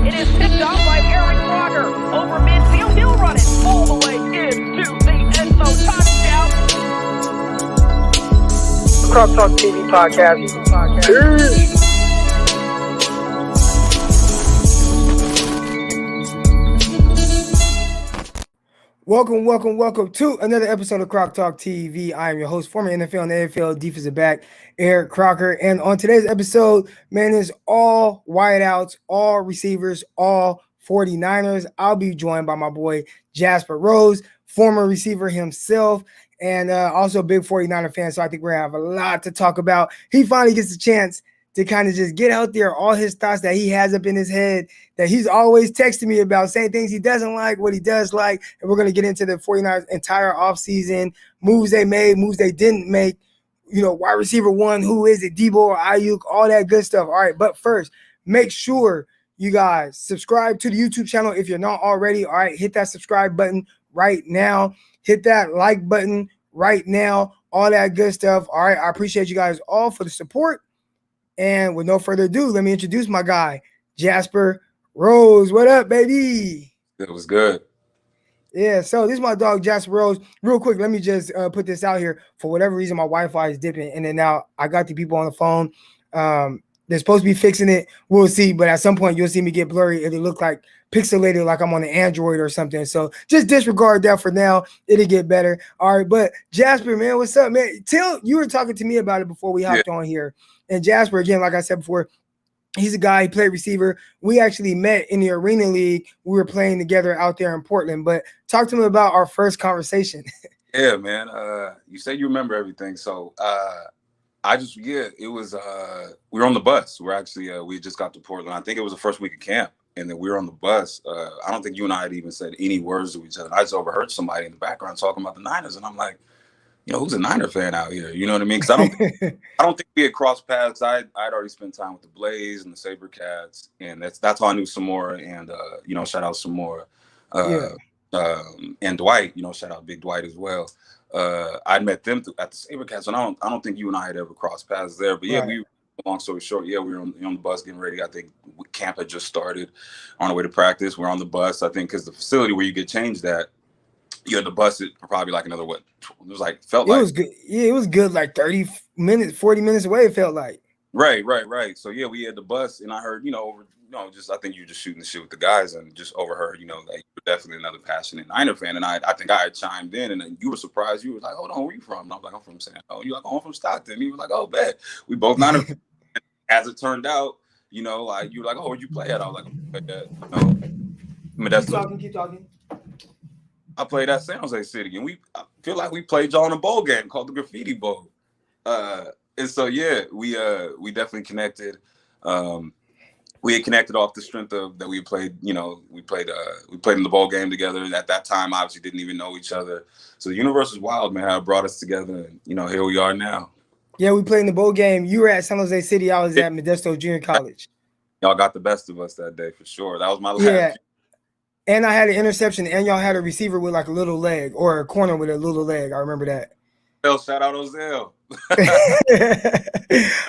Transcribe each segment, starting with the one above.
It is picked up by Aaron Crocker over midfield. He'll run it all the way into the end zone. Touchdown. Croc Talk TV podcast. Peace. Welcome to another episode of Croc Talk TV. I am your host, former NFL and AFL defensive back, Eric Crocker. And on today's episode, man, is all wideouts, all receivers, all 49ers. I'll be joined by my boy, Jasper Rose, former receiver himself, and also a big 49er fan. So I think we're going to have a lot to talk about. He finally gets the chance to kind of just get out there all his thoughts that he has up in his head that he's always texting me about, saying things he doesn't like, what he does like. And we're going to get into the 49ers entire offseason, moves they made, moves they didn't make, you know, wide receiver one, who is it, Debo or Aiyuk, all that good stuff. All right, but first, make sure you guys subscribe to the YouTube channel if you're not already. All right, hit that subscribe button right now. Hit that like button right now, all that good stuff. All right, I appreciate you guys all for the support. And with no further ado, let me introduce my guy, Jasper Rose. What up, baby? It was good. Yeah, so this is my dog, Jasper Rose. Real quick, let me just put this out here. For whatever reason, my Wi-Fi is dipping in and out. I got the people on the phone. They're supposed to be fixing it. We'll see. But at some point, you'll see me get blurry. It'll look like pixelated, like I'm on an Android or something. So just disregard that for now. It'll get better. All right, but Jasper, man, what's up, man? You were talking to me about it before we hopped on here. And Jasper, again, like I said before, he's a guy, he played receiver. We actually met in the Arena League. We were playing together out there in Portland. But talk to me about our first conversation. Yeah, man. You say you remember everything. So it was we were on the bus. We're actually we just got to Portland. I think it was the first week of camp. And then we were on the bus. I don't think you and I had even said any words to each other. I just overheard somebody in the background talking about the Niners. And I'm like, you know, who's a Niner fan out here? You know what I mean? Because I don't think we had crossed paths. I'd already spent time with the Blaze and the SaberCats, and that's how I knew Samora and you know, shout out Samora. And Dwight, you know, shout out Big Dwight as well. I'd met them at the SaberCats, and I don't think you and I had ever crossed paths there. But yeah, right. Long story short, yeah, we were on the bus getting ready. I think camp had just started, on the way to practice. We're on the bus, I think, because the facility where you get changed at, you had to bus it for probably like another it was good. Yeah, it was good, like 30 minutes, 40 minutes away, it felt like. Right. So yeah, we had the bus, and I heard, I think you were just shooting the shit with the guys, and just overheard, like, you're definitely another passionate Niner fan. And I think I had chimed in, and then you were surprised. You were like, hold on, where you from? And I was like, I'm from San Antonio. You're like, oh, I'm from Stockton. You were like, oh, bet. We both Niner fans. As it turned out, you were like, oh, where'd you play at? I was like, I played at, Keep talking. I played at San Jose City, and I feel like we played y'all in a bowl game called the Graffiti Bowl. And so yeah, we definitely connected. We had connected off the strength of that we played. We played in the bowl game together. And at that time, obviously, didn't even know each other. So the universe is wild, man. How it brought us together, and here we are now. Yeah, we played in the bowl game. You were at San Jose City. I was at Modesto Junior College. Y'all got the best of us that day for sure. That was my last. Yeah. And I had an interception, and y'all had a receiver with like a little leg, or a corner with a little leg. I remember that. Shout out Ozell.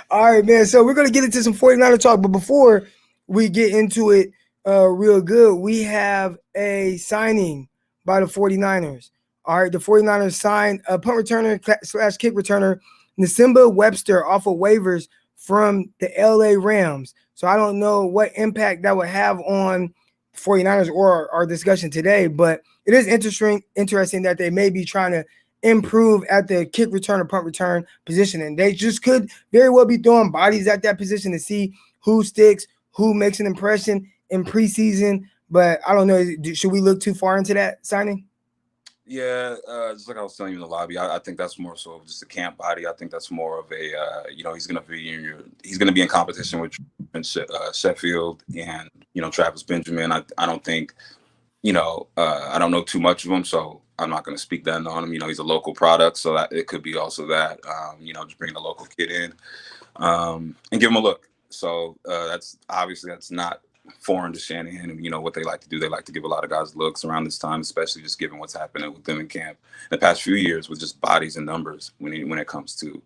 All right, man. So we're going to get into some 49er talk. But before we get into it real good, we have a signing by the 49ers. All right, the 49ers signed a punt returner / kick returner, Nasimba Webster, off of waivers from the LA Rams. So I don't know what impact that would have on 49ers or our discussion today, but it is interesting that they may be trying to improve at the kick return or punt return position, and they just could very well be throwing bodies at that position to see who sticks, who makes an impression in preseason. But I don't know, should we look too far into that signing? Yeah, just like I was telling you in the lobby, I think that's more so of just a camp body. I think that's more of a, he's going to be in competition with Sheffield and Travis Benjamin. I don't think, I don't know too much of him, so I'm not going to speak that on him. He's a local product, so that it could be also that, just bring a local kid in and give him a look. So that's not foreign to Shanahan, and what they like to do. They like to give a lot of guys looks around this time, especially just given what's happening with them in camp the past few years with just bodies and numbers when it comes to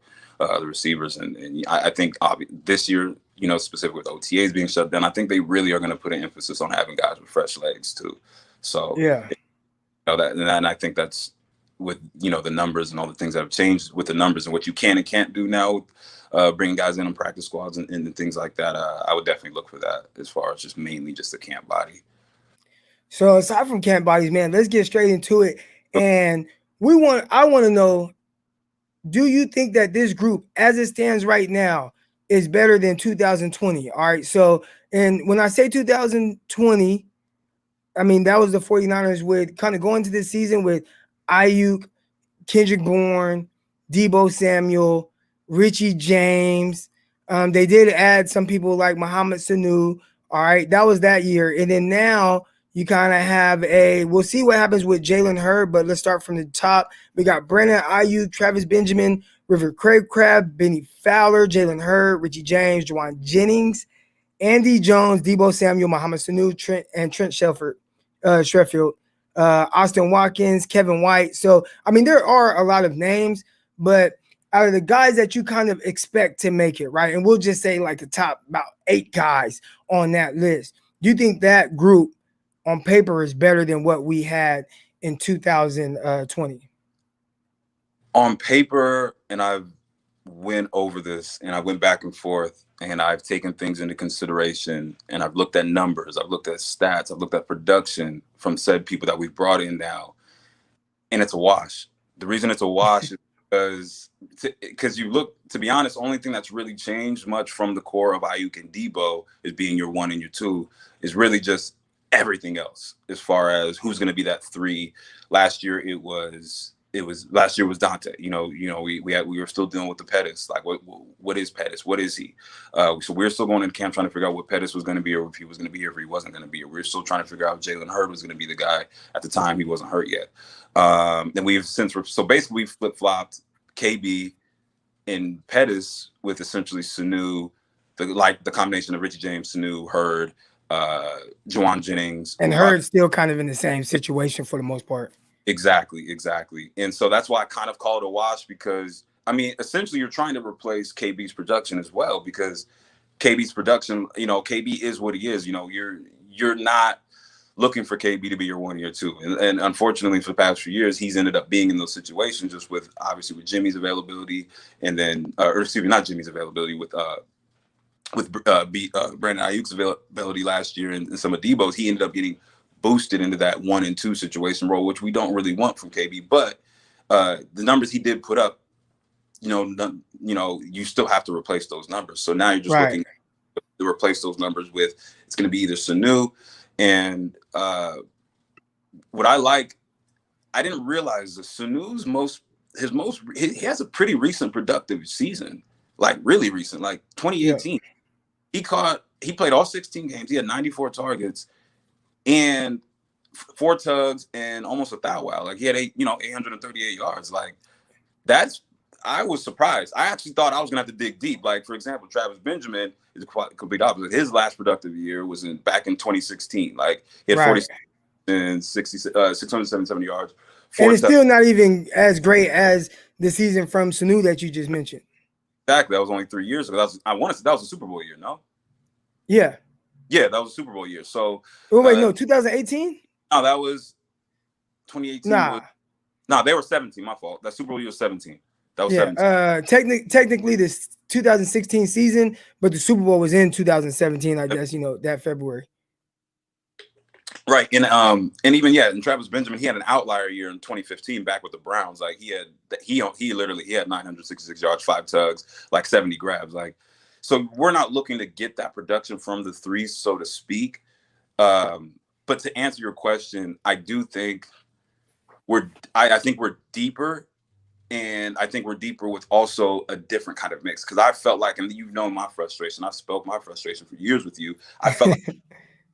the receivers. And I think this year, specifically with OTAs being shut down, I think they really are going to put an emphasis on having guys with fresh legs too. So, Yeah. and I think that's with, the numbers and all the things that have changed with the numbers and what you can and can't do now, bringing guys in on practice squads and things like that. I would definitely look for that as far as just mainly just the camp body. So aside from camp bodies, man, let's get straight into it. And I want to know, do you think that this group, as it stands right now, is better than 2020? All right. So, and when I say 2020, I mean, that was the 49ers with kind of going to this season with Aiyuk, Kendrick Bourne, Debo Samuel, Richie James. They did add some people like Muhammad Sanu. All right, that was that year. And then now you kind of have we'll see what happens with Jalen Hurd, but let's start from the top. We got Brandon Aiyuk, Travis Benjamin, River Crab, Benny Fowler, Jalen Hurd, Richie James, Juwan Jennings, Andy Jones, Debo Samuel, Muhammad Sanu, Trent Sheffield, Austin Watkins, Kevin White. So, I mean, there are a lot of names, but out of the guys that you kind of expect to make it, right? And we'll just say like the top about 8 guys on that list. Do you think that group on paper is better than what we had in 2020? On paper, and I've went over this and I went back and forth and I've taken things into consideration and I've looked at numbers, I've looked at stats, I've looked at production from said people that we've brought in now, and it's a wash. The reason it's a wash is because you look, to be honest, the only thing that's really changed much from the core of Aiyuk and Debo is being your 1 and your 2 is really just everything else as far as who's going to be that 3. Last year last year was Dante. We were still dealing with the Pettis. Like, what is Pettis? What is he? So we're still going into camp trying to figure out what Pettis was going to be, or if he was going to be here, or if he wasn't going to be here. We're still trying to figure out if Jalen Hurd was going to be the guy. At the time, he wasn't hurt yet. And so basically we've flip flopped KB and Pettis with essentially Sanu, the combination of Richie James, Sanu, Hurd, Juwan Jennings, and Hurd's still kind of in the same situation for the most part. Exactly. And so that's why I kind of call it a wash, because, I mean, essentially you're trying to replace KB's production as well, because KB's production, KB is what he is. You're not looking for KB to be your 1 or your 2. And unfortunately for the past few years, he's ended up being in those situations just with Jimmy's availability, and then, not Jimmy's availability, with Brandon Aiyuk's availability last year and some of Debo's, he ended up getting boosted into that 1 and 2 situation role, which we don't really want from KB. But the numbers he did put up, you still have to replace those numbers. So now you're just looking to replace those numbers with, it's going to be either Sanu and what I didn't realize that Sanu's he has a pretty recent productive season, like really recent, like 2018. Yeah. He played all 16 games. He had 94 targets and 4 tugs and almost a thou wow. Like, he had 838 yards. Like, I was surprised. I actually thought I was gonna have to dig deep. Like, for example, Travis Benjamin is quite complete opposite. His last productive year was back in 2016. Like, he had 46 and 677 yards. And it's still not even as great as the season from Sanu that you just mentioned. Exactly. That was only 3 years ago. That was a Super Bowl year, no? Yeah. Yeah, that was a Super Bowl year. So no, 2018? No, that was 2018. Nah. They were 17. My fault. That Super Bowl year was 17. That was 17. Technically this 2016 season, but the Super Bowl was in 2017, I guess, that February. Right. And even and Travis Benjamin, he had an outlier year in 2015 back with the Browns. Like, he had 966 yards, 5 tugs, like 70 grabs. Like, so we're not looking to get that production from the 3, so to speak. But to answer your question, I do think I think we're deeper, and I think we're deeper with also a different kind of mix. Because I felt like, and you've known my frustration, I've spoke my frustration for years with you. I felt like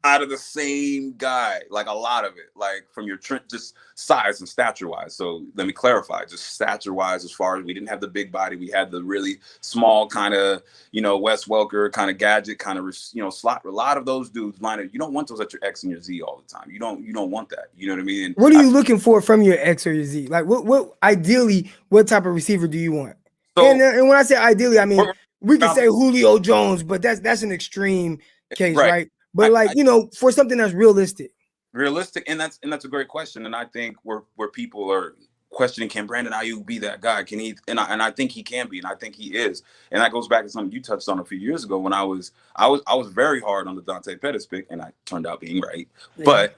out of the same guy, like a lot of it, like from your just size and stature wise. So let me clarify, just stature wise, as far as we didn't have the big body, we had the really small kind of, Wes Welker kind of gadget, kind of, slot. A lot of those dudes line up. You don't want those at your X and your Z all the time. You don't want that. You know what I mean? And what are you looking for from your X or your Z? Like, what ideally, what type of receiver do you want? So And when I say ideally, I mean we're we could around say Julio Jones, but that's an extreme case, right. right? But like, for something that's realistic. Realistic, and that's a great question. And I think where people are questioning, can Brandon Ayuk be that guy? Can he? And I think he can be, and I think he is. And that goes back to something you touched on a few years ago when I was very hard on the Dante Pettis pick, and I turned out being right. Yeah. But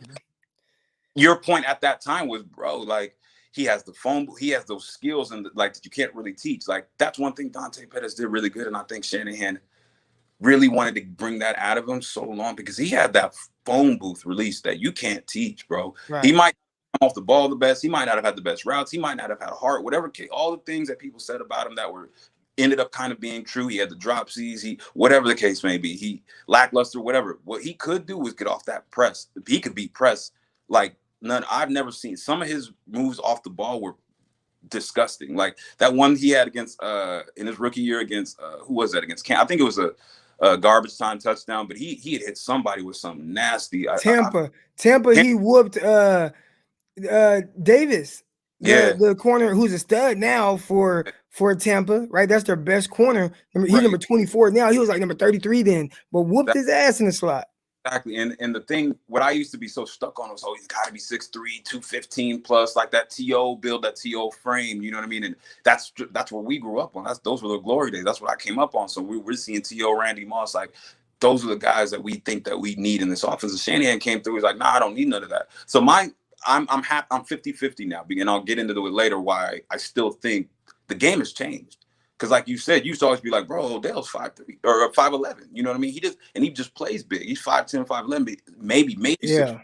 your point at that time was, bro, like he has the phone, he has those skills, and like that you can't really teach. Like that's one thing Dante Pettis did really good, and I think Shanahan really wanted to bring that out of him so long because he had that phone booth release that you can't teach, bro. He Right. might come off the ball the best. He might not have had the best routes. He might not have had a heart. Whatever, all the things that people said about him that were ended up kind of being true. He had the dropsies. He whatever the case may be. He lackluster. Whatever. What he could do was get off that press. He could beat press like none. I've never seen. Some of his moves off the ball were disgusting. Like that one he had against in his rookie year against who was that against? I think it was a garbage time touchdown, but he had hit somebody with something nasty. Tampa, Yeah, he whooped Davis, yeah, the corner who's a stud now for Tampa, right? That's their best corner. He's right. number 24 now. He was like number 33 then, but whooped his ass in the slot. Exactly. And the thing, what I used to be so stuck on was, oh, he's got to be 6'3", 215 plus, like that TO build, that TO frame. You know what I mean? And that's what we grew up on. Those were the glory days. That's what I came up on. So we're seeing TO, Randy Moss, like those are the guys that we think that we need in this offense. And Shanahan came through. He's like, nah, I don't need none of that. So I'm happy. I'm 50-50 now, and I'll get into it later why I still think the game has changed. Because like you said, you used to always be like, bro, Odell's 5'3" or 5'11". You know what I mean? He just plays big. He's 5'10", 5'11", maybe 6. Yeah.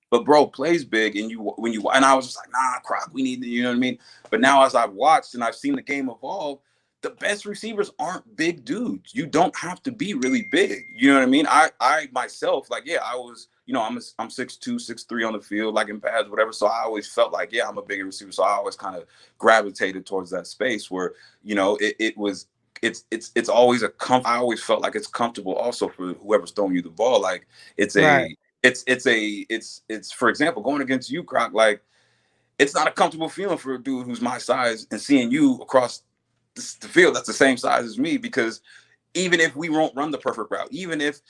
But bro plays big, and and I was just like, nah, Croc, we need to, you know what I mean? But now as I've watched and I've seen the game evolve, the best receivers aren't big dudes. You don't have to be really big. You know what I mean? I myself, like, yeah, I was, I'm 6'2", 6'3" on the field, like in pads, whatever. So I always felt like, yeah, I'm a bigger receiver. So I always kind of gravitated towards that space where, it's always I always felt like it's comfortable also for whoever's throwing you the ball. Like it's Right. it's for example, going against you, Croc, like it's not a comfortable feeling for a dude who's my size and seeing you across the field that's the same size as me, because even if we won't run the perfect route, even if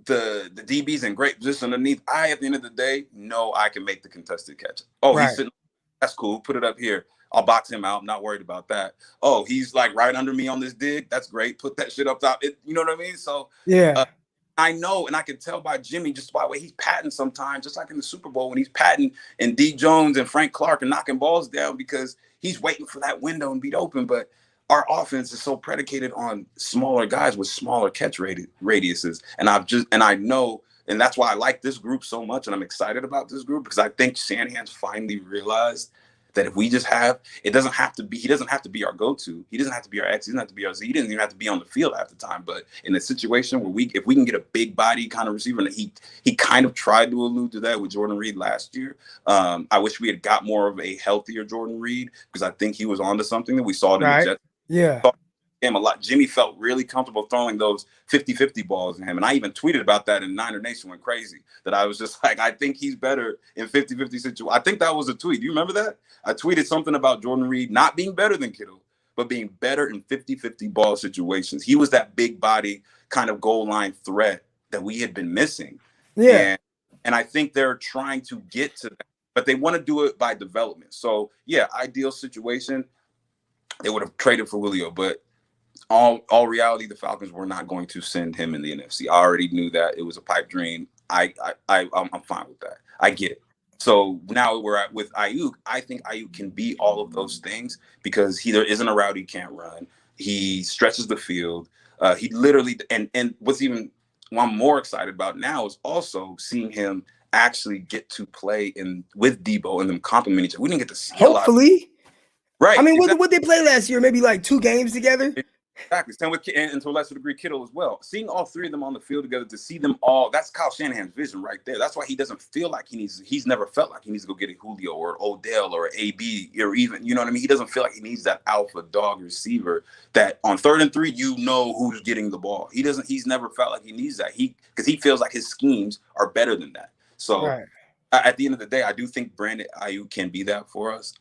the DB's in great position underneath, at the end of the day know I can make the contested catch. Oh, he's Right. sitting. That's cool. Put it up here. I'll box him out. I'm not worried about that. Oh, he's like right under me on this dig. That's great. Put that shit up top. You know what I mean? So Yeah. I know, and I can tell by Jimmy just by the way he's patting sometimes, just like in the Super Bowl when he's patting and D Jones and Frank Clark and knocking balls down because he's waiting for that window and beat open. But our offense is so predicated on smaller guys with smaller catch radiuses. And I know, and that's why I like this group so much, and I'm excited about this group because I think Shanahan's finally realized that if we just have, he doesn't have to be our go-to. He doesn't have to be our X. He doesn't have to be our Z. He doesn't even have to be on the field half the time. But in a situation where if we can get a big body kind of receiver, and he kind of tried to allude to that with Jordan Reed last year. I wish we had got more of a healthier Jordan Reed because I think he was onto something that we saw it in the Right. Jets. Yeah. Him a lot. Jimmy felt really comfortable throwing those 50-50 balls in him. And I even tweeted about that and Niner Nation went crazy. That I was just like, I think he's better in 50-50 situations. I think that was a tweet. Do you remember that? I tweeted something about Jordan Reed not being better than Kittle, but being better in 50-50 ball situations. He was that big body kind of goal line threat that we had been missing. Yeah. And I think they're trying to get to that, but they want to do it by development. So yeah, ideal situation, they would have traded for Julio, but all reality, the Falcons were not going to send him in the NFC. I already knew that. It was a pipe dream. I'm fine with that. I get it. So now we're at with Aiyuk. I think Aiyuk can be all of those things because there isn't a route he can't run. He stretches the field. He literally and what I'm more excited about now is also seeing him actually get to play with Debo and them complement each other. We didn't get to see a lot. Hopefully. Right. I mean, Exactly. what they play last year? Maybe like 2 games together. Exactly. Same with and to a lesser degree Kittle as well. Seeing all three of them on the field together, to see them all, that's Kyle Shanahan's vision right there. That's why he doesn't feel like he's never felt like he needs to go get a Julio or Odell or AB or even, you know what I mean? He doesn't feel like he needs that alpha dog receiver that on 3rd and 3, who's getting the ball. He's never felt like he needs that. Because he feels like his schemes are better than that. So Right. at the end of the day, I do think Brandon Aiyuk can be that for us.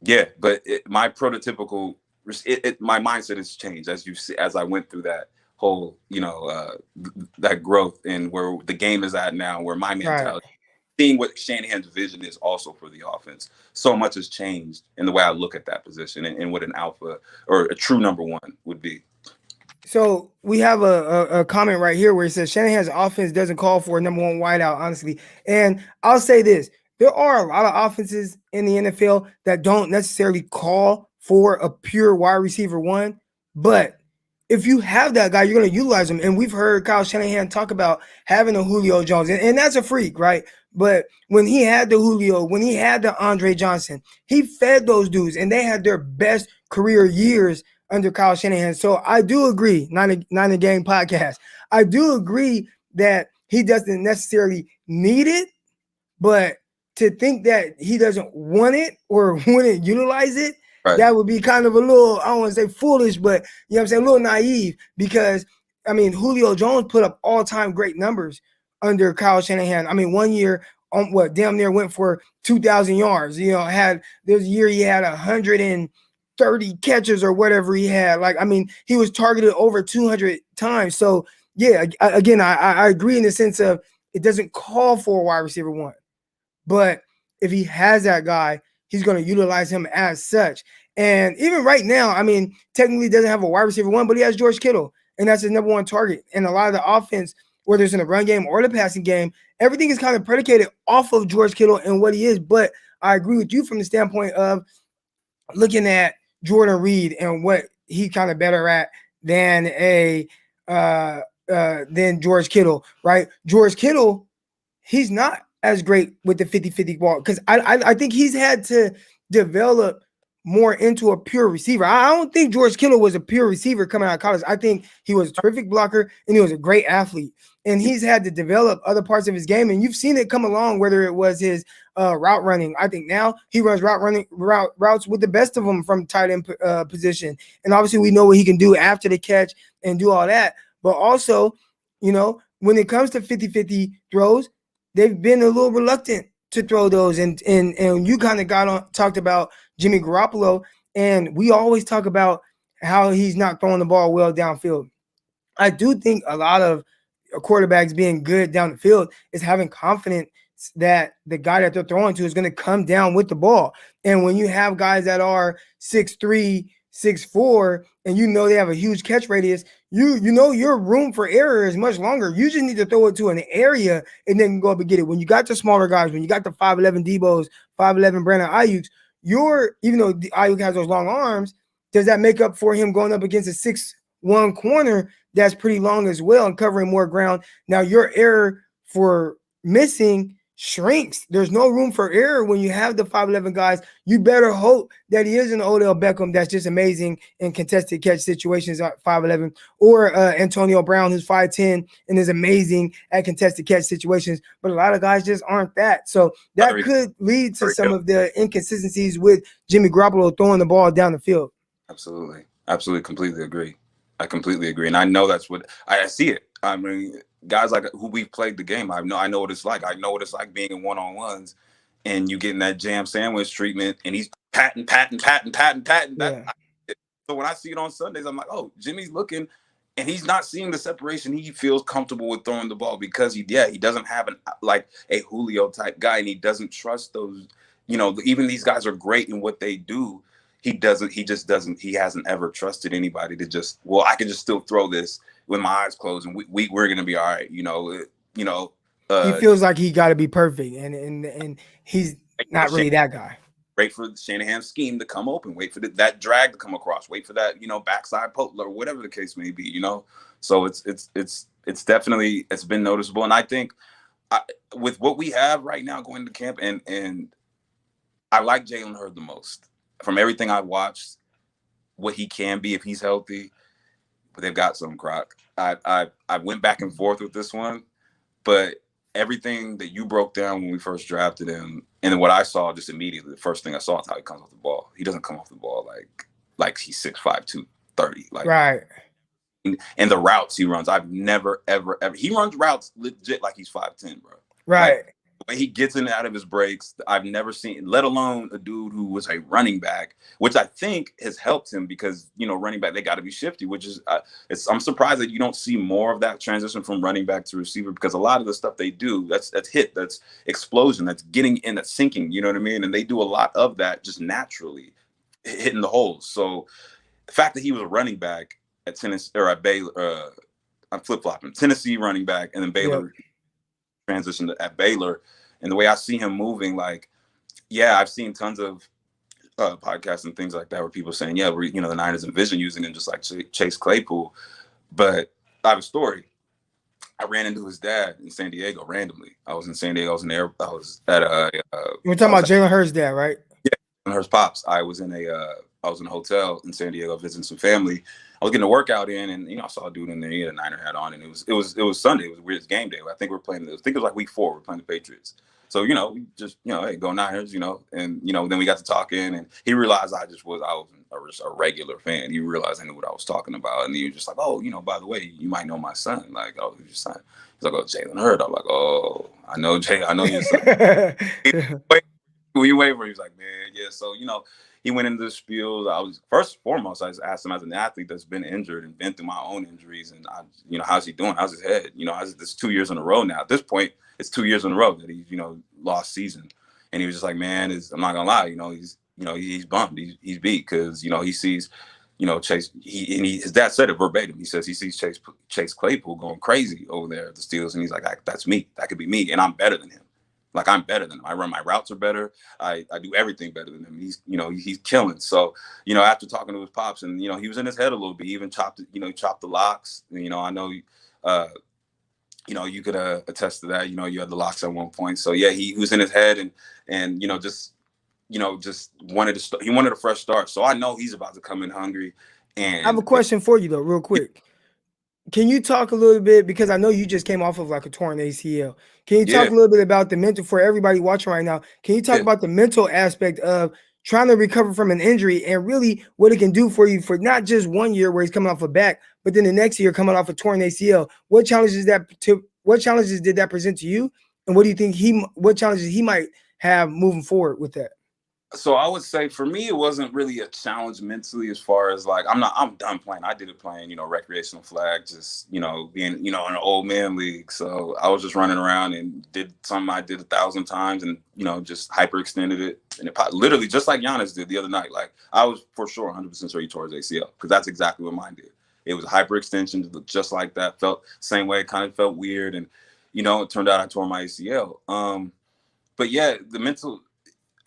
Yeah, but my prototypical my mindset has changed as you see, as I went through that whole, that growth and where the game is at now, where my Right. mentality, seeing what Shanahan's vision is also for the offense. So much has changed in the way I look at that position and what an alpha or a true number one would be. So we have a comment right here where it says Shanahan's offense doesn't call for a number one wideout, honestly. And I'll say this: there are a lot of offenses in the NFL that don't necessarily call for a pure wide receiver one, but if you have that guy, you're going to utilize him. And we've heard Kyle Shanahan talk about having a Julio Jones, and that's a freak, right? But when he had the Julio, when he had the Andre Johnson, he fed those dudes, and they had their best career years under Kyle Shanahan. So I do agree, not a game podcast. I do agree that he doesn't necessarily need it, but to think that he doesn't want it or wouldn't utilize it, Right. that would be kind of a little, I don't want to say foolish, but you know what I'm saying, a little naive, because I mean, Julio Jones put up all-time great numbers under Kyle Shanahan. I mean, one year damn near went for 2,000 yards. There's a year he had 130 catches or whatever he had. Like, I mean, he was targeted over 200 times. So yeah, again, I agree in the sense of it doesn't call for a wide receiver one. But if he has that guy, he's going to utilize him as such. And even right now, I mean, technically doesn't have a wide receiver one, but he has George Kittle, and that's his number one target. And a lot of the offense, whether it's in the run game or the passing game, everything is kind of predicated off of George Kittle and what he is. But I agree with you from the standpoint of looking at Jordan Reed and what he kind of better at than than George Kittle, right? George Kittle, he's not as great with the 50-50 ball because I think he's had to develop more into a pure receiver. I don't think George Kittle was a pure receiver coming out of college. I think he was a terrific blocker and he was a great athlete. And he's had to develop other parts of his game, and you've seen it come along, whether it was his route running. I think now he runs routes with the best of them from tight end position. And obviously we know what he can do after the catch and do all that. But also, when it comes to 50-50 throws, they've been a little reluctant to throw those. And you kind of talked about Jimmy Garoppolo, and we always talk about how he's not throwing the ball well downfield. I do think a lot of quarterbacks being good down the field is having confidence that the guy that they're throwing to is going to come down with the ball. And when you have guys that are 6'3", 6'4", and they have a huge catch radius, your room for error is much longer. You just need to throw it to an area and then go up and get it. When you got the smaller guys, when you got the 5'11" Debos, 5'11" Brandon Aiyuks, even though Aiyuk has those long arms, does that make up for him going up against a 6'1" corner that's pretty long as well and covering more ground? Now your error for missing shrinks. There's no room for error when you have the 5'11" guys. You better hope that he is an Odell Beckham that's just amazing in contested catch situations at 5'11", or Antonio Brown, who's 5'10" and is amazing at contested catch situations. But a lot of guys just aren't that. So that could lead to some of the inconsistencies with Jimmy Garoppolo throwing the ball down the field. Absolutely. Completely agree. I completely agree. And I know that's what I see it. I mean, guys like who we've played the game, I know what it's like. I know what it's like being in one-on-ones and you getting that jam sandwich treatment and he's patting. Yeah. So when I see it on Sundays, I'm like, oh, Jimmy's looking and he's not seeing the separation. He feels comfortable with throwing the ball because he doesn't have a Julio type guy, and he doesn't trust those, even these guys are great in what they do. He hasn't ever trusted anybody to just, I can just still throw this with my eyes closed and we're going to be all right. He feels like he got to be perfect and he's not really that guy. Wait for Shanahan's scheme to come open, wait for that drag to come across, wait for that, backside poke or whatever the case may be, So it's definitely, it's been noticeable. And I think with what we have right now going to camp and I like Jalen Hurd the most. From everything I've watched, what he can be if he's healthy, but they've got some Croc. I went back and forth with this one, but everything that you broke down when we first drafted him, and then what I saw just immediately, the first thing I saw is how he comes off the ball. He doesn't come off the ball like he's 6'5", 230. Right. And the routes he runs, I've never, ever, he runs routes legit like he's 5'10", bro. Right. when he gets in and out of his breaks, I've never seen, let alone a dude who was a running back, which I think has helped him because, running back, they got to be shifty, which is, I'm surprised that you don't see more of that transition from running back to receiver, because a lot of the stuff they do, that's hit, that's explosion, that's getting in, that's sinking, you know what I mean? And they do a lot of that just naturally hitting the holes. So the fact that he was a running back at Tennessee or at Baylor, I'm flip flopping, Tennessee running back, and then Yep. Baylor transitioned at Baylor. And the way I see him moving, like, yeah, I've seen tons of podcasts and things like that where people saying, yeah, the Niners envision using him just like Chase Claypool. But I have a story. I ran into his dad in San Diego randomly. I was in San Diego. I was at We're talking about Jalen Hurd's dad, right? Hurst pops. I was in a hotel in San Diego visiting some family. I was getting a workout in, and I saw a dude in there. He had a Niner hat on, and it was Sunday. It was weird. It's game day. I think we're playing. I think it was like week 4. We're playing the Patriots. So we just hey, go Niners. And then we got to talking, and he realized I was a regular fan. He realized I knew what I was talking about, and he was just like, oh, by the way, you might know my son. Like, oh, who's your son? He's like, oh, Jalen Hurd. I'm like, oh, I know Jay. I know your son. Were you waiting for? He was like, man, yeah. So he went into the spiel. I was first and foremost, I just asked him as an athlete that's been injured and been through my own injuries, and how's he doing? How's his head? This 2 years in a row now. At this point, it's 2 years in a row that he's lost season, and he was just like, man, I'm not gonna lie, he's bummed, he's beat because he sees. Chase. His dad said it verbatim. He says he sees Chase Claypool going crazy over there at the Steelers, and he's like, that's me. That could be me, and I'm better than him. Like, I'm better than him. I run my routes are better. I do everything better than him. He's killing. So, after talking to his pops, and he was in his head a little bit. He even chopped the locks. And, I know you could attest to that. You had the locks at one point. So yeah, he was in his head, and just wanted to he wanted a fresh start. So I know he's about to come in hungry. And I have a question for you though, real quick. Can you talk a little bit, because I know you just came off of like a torn ACL. Can you talk a little bit about the mental, for everybody watching right now? Can you talk about the mental aspect of trying to recover from an injury and really what it can do for you for not just 1 year where he's coming off a back, but then the next year coming off a torn ACL? What challenges did that present to you? And what do you think what challenges he might have moving forward with that? So I would say for me, it wasn't really a challenge mentally, as far as like, I'm done playing. I did it playing, recreational flag, just, being, in an old man league. So I was just running around and did something I did 1,000 times and, just hyperextended it. And it literally just like Giannis did the other night. Like, I was for sure 100% sure he tore his ACL, because that's exactly what mine did. It was a hyperextension, just like that. Felt same way. It kind of felt weird. And, it turned out I tore my ACL. But yeah, the mental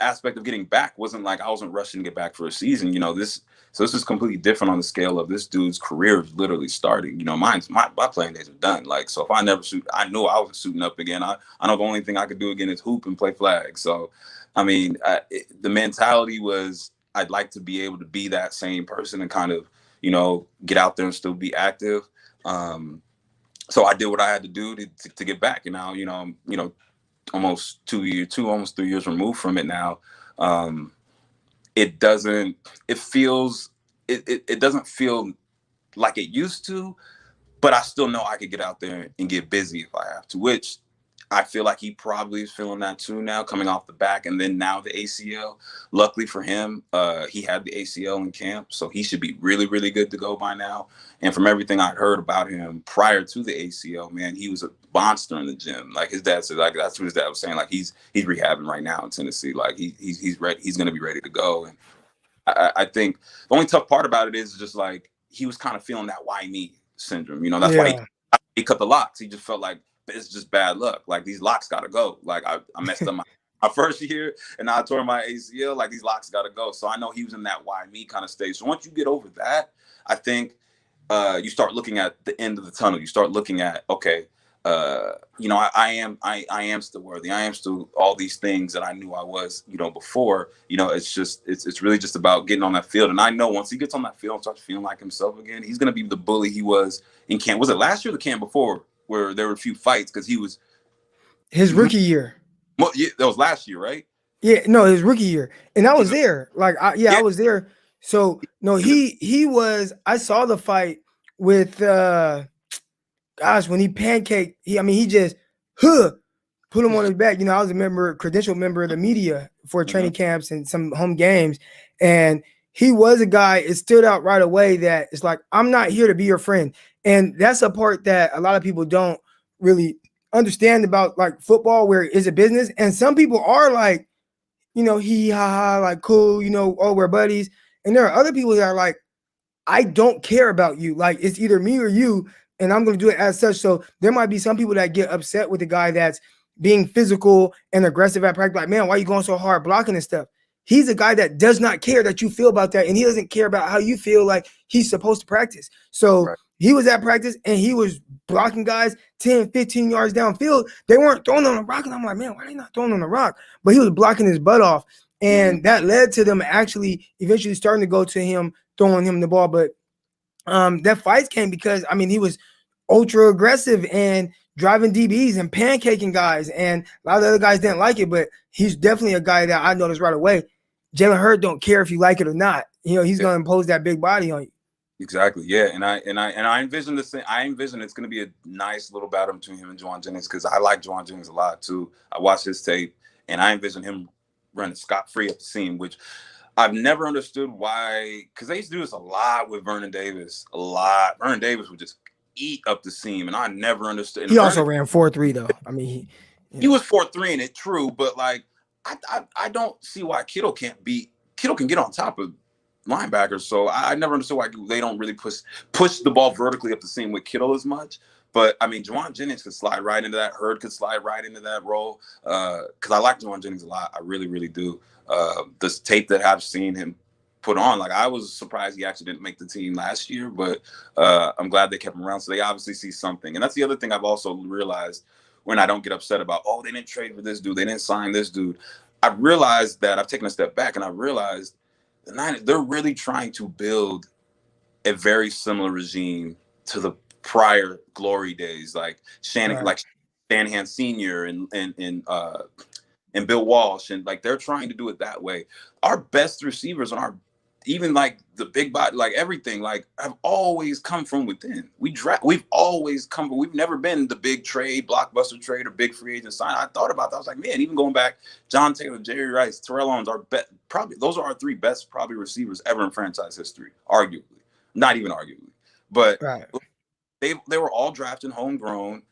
aspect of getting back wasn't like I wasn't rushing to get back for a season. This is completely different on the scale of this dude's career is literally starting. My playing days are done. Like, so if I never shoot, I knew I was suiting up again. I know the only thing I could do again is hoop and play flag. So, I mean, the mentality was I'd like to be able to be that same person and kind of, get out there and still be active. So I did what I had to do to get back. And now, almost 3 years removed from it now. It doesn't feel like it used to, but I still know I could get out there and get busy if I have to, which I feel like he probably is feeling that too now, coming off the back and then now the ACL. Luckily for him, he had the ACL in camp, so he should be really, really good to go by now. And from everything I heard about him prior to the ACL, man, he was a monster in the gym. Like, his dad said, like, that's what his dad was saying. Like, he's rehabbing right now in Tennessee. Like, he's ready. He's going to be ready to go. And I think the only tough part about it is just like he was kind of feeling that why me syndrome. That's why he cut the locks. He just felt like it's just bad luck. Like, these locks got to go. Like, I messed up my first year and now I tore my ACL. Like, these locks got to go. So I know he was in that why me kind of stage. So once you get over that, I think you start looking at the end of the tunnel. You start looking at, okay, I am still worthy. I am still all these things that I knew I was, before. It's really just about getting on that field. And I know once he gets on that field and starts feeling like himself again, he's gonna be the bully he was in camp. Was it last year or the camp before, where there were a few fights because he was his rookie year? Well, yeah, that was last year, right? Yeah, no, his rookie year, and I was there. Like, I was there. So no, he was. I saw the fight with. Gosh, when he pancaked, he just put him on his back. You know, I was a credentialed member of the media for training camps and some home games, and he was a guy. It stood out right away that it's like, I'm not here to be your friend, and that's a part that a lot of people don't really understand about like football, where it's a business, and some people are like, you know, he ha ha, like cool, you know, oh, we're buddies, and there are other people that are like, I don't care about you. Like, it's either me or you, and I'm going to do it as such. So there might be some people that get upset with the guy that's being physical and aggressive at practice. Like, man, why are you going so hard blocking and stuff? He's a guy that does not care that you feel about that, and he doesn't care about how you feel like he's supposed to practice. So he was at practice, and he was blocking guys 10, 15 yards downfield. They weren't throwing on the rock, and I'm like, man, why are they not throwing on the rock? But he was blocking his butt off, and that led to them actually eventually starting to go to him, throwing him the ball. But that fight came because, I mean, he was ultra aggressive and driving DBs and pancaking guys, and a lot of the other guys didn't like it, but he's definitely a guy that I noticed right away. Jalen Hurd don't care if you like it or not. You know, he's going to impose that big body on you. Exactly. Yeah. And I envision this thing. I envision it's going to be a nice little battle between him and Juwan Jennings, because I like Juwan Jennings a lot too. I watched his tape, and I envision him running scot-free up the seam, which I've never understood why, because they used to do this a lot with Vernon Davis. A lot. Vernon Davis would just eat up the seam, and I never understood. And he also ran 4.3 though. I mean, he was 4.3 in it, true, but like I don't see why Kittle can get on top of linebackers. So I never understood why they don't really push the ball vertically up the seam with Kittle as much. But I mean, Juwan Jennings could slide right into that. Hurd could slide right into that role. Because I like Juwan Jennings a lot. I really, really do. This tape that I've seen him put on, like, I was surprised he actually didn't make the team last year, but I'm glad they kept him around. So they obviously see something. And that's the other thing I've also realized when I don't get upset about, oh, they didn't trade for this dude, they didn't sign this dude. I realized that I've taken a step back, and I realized the Niners, they're really trying to build a very similar regime to the prior glory days, like Shanahan Sr. and Bill Walsh, and like they're trying to do it that way. Our best receivers on our, even like the big body, like everything, like have always come from within. We've always come, but we've never been the big trade, blockbuster trade, or big free agent sign. I thought about that. I was like, man, even going back, John Taylor, Jerry Rice, Terrell Owens, those are our three best probably receivers ever in franchise history, arguably, not even arguably, but they were all drafted homegrown,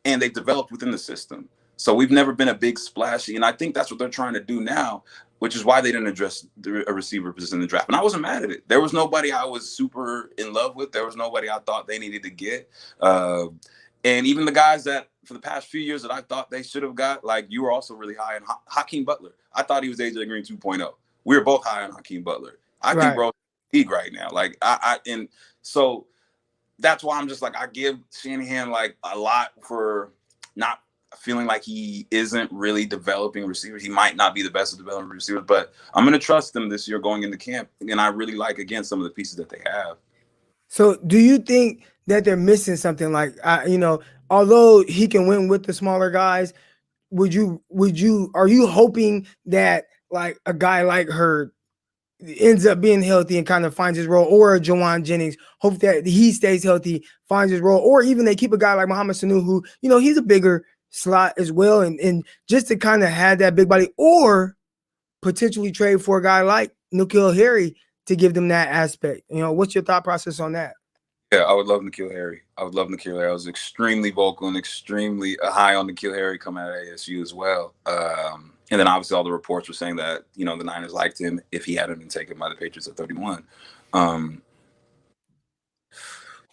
and they developed within the system. So we've never been a big splashy, and I think that's what they're trying to do now, which is why they didn't address a receiver position in the draft. And I wasn't mad at it. There was nobody I was super in love with. There was nobody I thought they needed to get. And even the guys that for the past few years that I thought they should have got, like you were also really high on Hakeem Butler. I thought he was AJ Green 2.0. We were both high on Hakeem Butler. I think bro, league right now. Like and so that's why I'm just like, I give Shanahan like a lot for not feeling like he isn't really developing receivers. He might not be the best of developing receivers, but I'm going to trust them this year going into camp. And I really like, again, some of the pieces that they have. So do you think that they're missing something? Like, you know, although he can win with the smaller guys, are you hoping that like a guy like Hurd ends up being healthy and kind of finds his role, or a Juwan Jennings, hope that he stays healthy, finds his role, or even they keep a guy like Mohamed Sanu, who, you know, he's a bigger slot as well, and just to kind of have that big body, or potentially trade for a guy like N'Keal Harry to give them that aspect. You know, what's your thought process on that? Yeah, I would love N'Keal Harry. I was extremely vocal and extremely high on N'Keal Harry coming out of ASU as well. And then obviously all the reports were saying that, you know, the Niners liked him if he hadn't been taken by the Patriots at 31.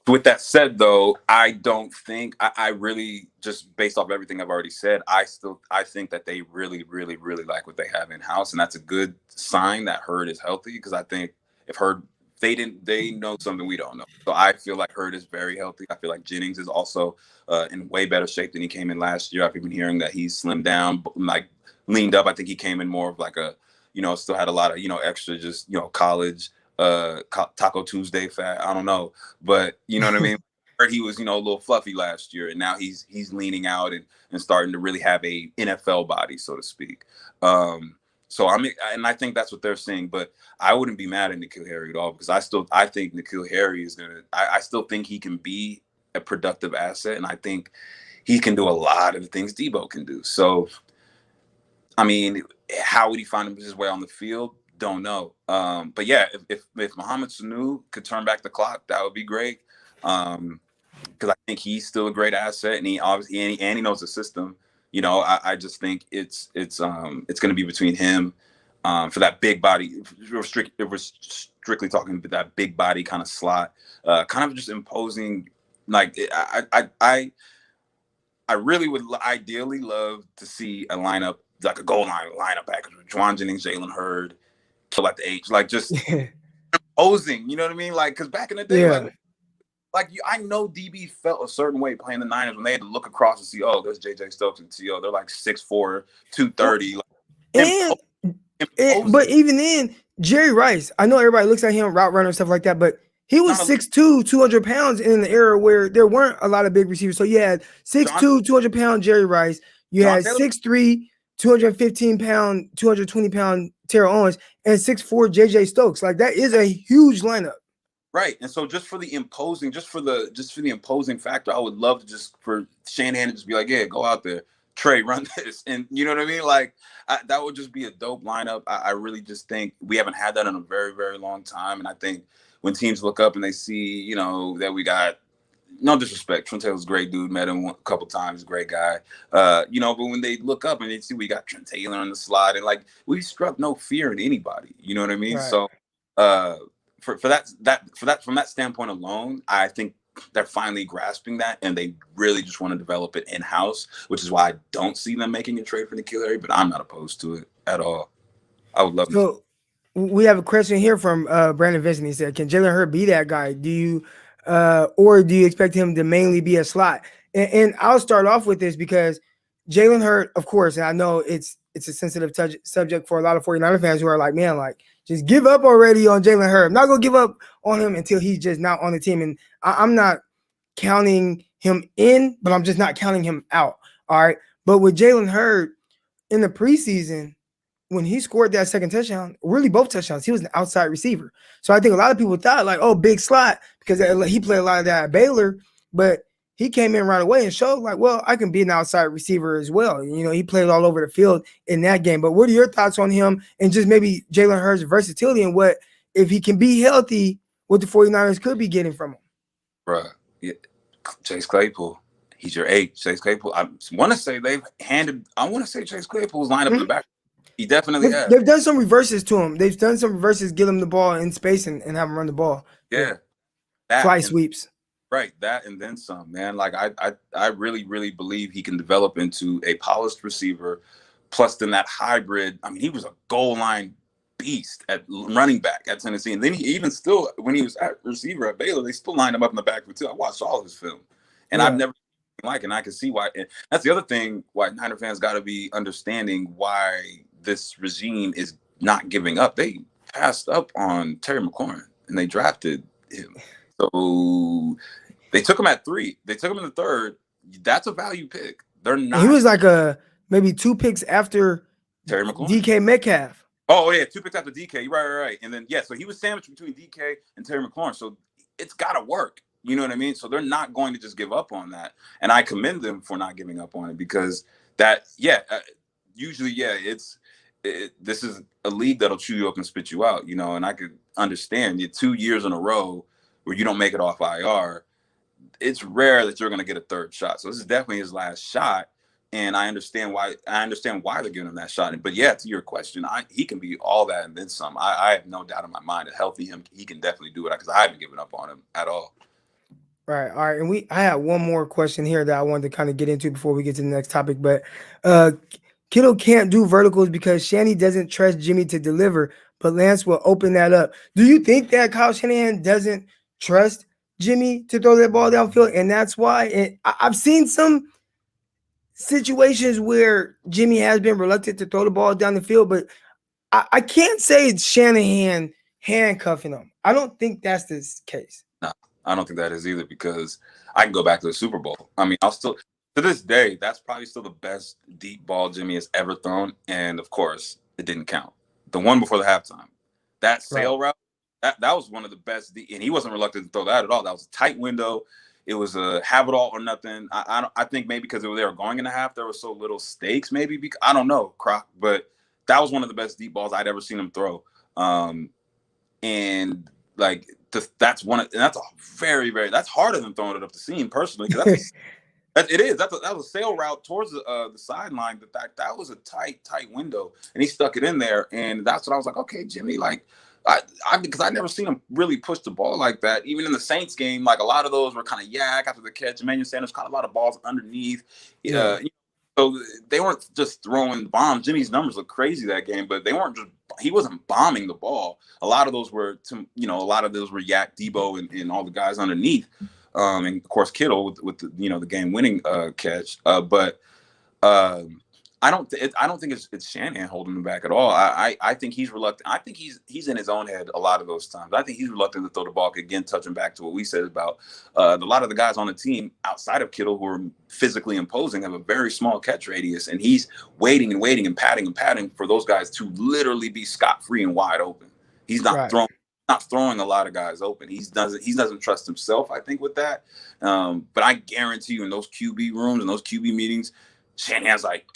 With that said, though, I don't think I really, just based off everything I've already said, I think that they really, really, really like what they have in house, and that's a good sign that Hurd is healthy, because I think if Hurd, they know something we don't know. So I feel like Hurd is very healthy. I feel like Jennings is also in way better shape than he came in last year. I've been hearing that he's slimmed down, like leaned up. I think he came in more of like a, you know, still had a lot of, you know, extra, just, you know, college Taco Tuesday fat. I don't know, but you know what I mean? He was, you know, a little fluffy last year, and now he's leaning out and starting to really have a NFL body, so to speak. So I think that's what they're saying, but I wouldn't be mad at N'Keal Harry at all, because I think N'Keal Harry is I still think he can be a productive asset, and I think he can do a lot of the things Debo can do. So, I mean, how would he find his way on the field? Don't know. But yeah, if Mohamed Sanu could turn back the clock, that would be great. Because I think he's still a great asset, and he obviously and he knows the system. You know, I just think it's going to be between him for that big body. If we're strictly talking about that big body kind of slot, kind of just imposing. Like I really would ideally love to see a lineup, like a goal line lineup package with Juwan Jennings, Jalen Hurd, kill at the H, like just posing. You know what I mean? Like, because back in the day, Yeah. I know DB felt a certain way playing the Niners when they had to look across and see, oh, there's JJ Stokes and T.O. They're like 6'4", 230. And but even then, Jerry Rice, I know everybody looks at him route runner and stuff like that, but he was 6'2", 200 pounds in the era where there weren't a lot of big receivers. So you had 6'2", 200-pound Jerry Rice. You had 6'3", 215-pound, 220-pound Terrell Owens, and 6'4" JJ Stokes. Like, that is a huge lineup. Right. And so just for the imposing factor, I would love to just for Shanahan to just be like, yeah, go out there, Trey, run this. And you know what I mean? Like, that would just be a dope lineup. I really just think we haven't had that in a very, very long time. And I think when teams look up and they see, you know, that we got, no disrespect, Trent Taylor's a great dude, met him a couple times, great guy. You know, but when they look up and they see we got Trent Taylor on the slide, and like, we struck no fear in anybody. You know what I mean? Right. So for that from that standpoint alone, I think they're finally grasping that, and they really just want to develop it in-house, which is why I don't see them making a trade for N'Keal Harry, but I'm not opposed to it at all. I would love to. We have a question here from Brandon Vincent. He said, can Jalen Hurd be that guy? Do you or do you expect him to mainly be a slot? And I'll start off with this because Jalen Hurd, of course, and I know it's a sensitive subject for a lot of 49er fans who are like, man, like, just give up already on Jalen Hurd. I'm not going to give up on him until he's just not on the team. And I'm not counting him in, but I'm just not counting him out. All right. But with Jalen Hurd in the preseason, when he scored that second touchdown, really both touchdowns, he was an outside receiver. So I think a lot of people thought like, oh, big slot, because he played a lot of that at Baylor, but he came in right away and showed like, well, I can be an outside receiver as well. You know, he played all over the field in that game. But what are your thoughts on him and just maybe Jalen Hurd's versatility and what, if he can be healthy, what the 49ers could be getting from him? Bruh, yeah. Chase Claypool, he's your 8. Chase Claypool, I want to say Chase Claypool's lined up in the back. He definitely has. They've done some reverses to him. They've done some reverses, get him the ball in space and have him run the ball. Yeah. Fly sweeps. Right. That and then some, man. Like I really, really believe he can develop into a polished receiver. Plus then that hybrid. I mean, he was a goal line beast at running back at Tennessee. And then he even still, when he was at receiver at Baylor, they still lined him up in the backfield too. I watched all his film. And I've never like, and I can see why. And that's the other thing why Niner fans got to be understanding why this regime is not giving up. They passed up on Terry McLaurin and they drafted him. So they took him at 3. They took him in the 3rd. That's a value pick. They're not. He was like maybe 2 picks after Terry McLaurin. DK Metcalf. Oh yeah, 2 picks after DK. Right. And then so he was sandwiched between DK and Terry McLaurin. So it's got to work. You know what I mean? So they're not going to just give up on that. And I commend them for not giving up on it because usually this is a league that'll chew you up and spit you out, you know, and I could understand it 2 years in a row where you don't make it off IR. It's rare that you're going to get a 3rd shot. So this is definitely his last shot. And I understand why they're giving him that shot. But yeah, to your question, he can be all that and then some. I have no doubt in my mind that healthy he can definitely do it because I haven't given up on him at all. Right. All right. And I have one more question here that I wanted to kind of get into before we get to the next topic. But Kittle can't do verticals because Shanny doesn't trust Jimmy to deliver, but Lance will open that up. Do you think that Kyle Shanahan doesn't trust Jimmy to throw that ball downfield? And that's why. And I've seen some situations where Jimmy has been reluctant to throw the ball down the field, but I can't say it's Shanahan handcuffing him. I don't think that's the case. No, I don't think that is either because I can go back to the Super Bowl. I mean, to this day, that's probably still the best deep ball Jimmy has ever thrown. And of course, it didn't count. The one before the halftime, that sail route, that was one of the best. And he wasn't reluctant to throw that at all. That was a tight window. it was a have it all or nothing. I think maybe because they were going in the half, there was so little stakes. Maybe because, I don't know, Croc, but that was one of the best deep balls I'd ever seen him throw. And like that's a very, very, that's harder than throwing it up the seam personally, because it is. That was a sail route towards the sideline. That was a tight window, and he stuck it in there. And that's what I was like, okay, Jimmy, like, because I never seen him really push the ball like that. Even in the Saints game, like a lot of those were kind of yak after the catch. Emmanuel Sanders caught a lot of balls underneath. Yeah. So they weren't just throwing bombs. Jimmy's numbers look crazy that game, but they weren't just. He wasn't bombing the ball. A lot of those were, a lot of those were Yak, Debo, and all the guys underneath. And of course Kittle with the, the game-winning catch. But I don't think it's Shanahan holding him back at all. I think he's reluctant. I think he's in his own head a lot of those times. I think he's reluctant to throw the ball. Again, touching back to what we said about a lot of the guys on the team outside of Kittle who are physically imposing have a very small catch radius, and he's waiting and padding for those guys to literally be scot-free and wide open. He's not throwing a lot of guys open. He doesn't trust himself, I think, with that. But I guarantee you, in those QB rooms and those QB meetings, Shanahan's like,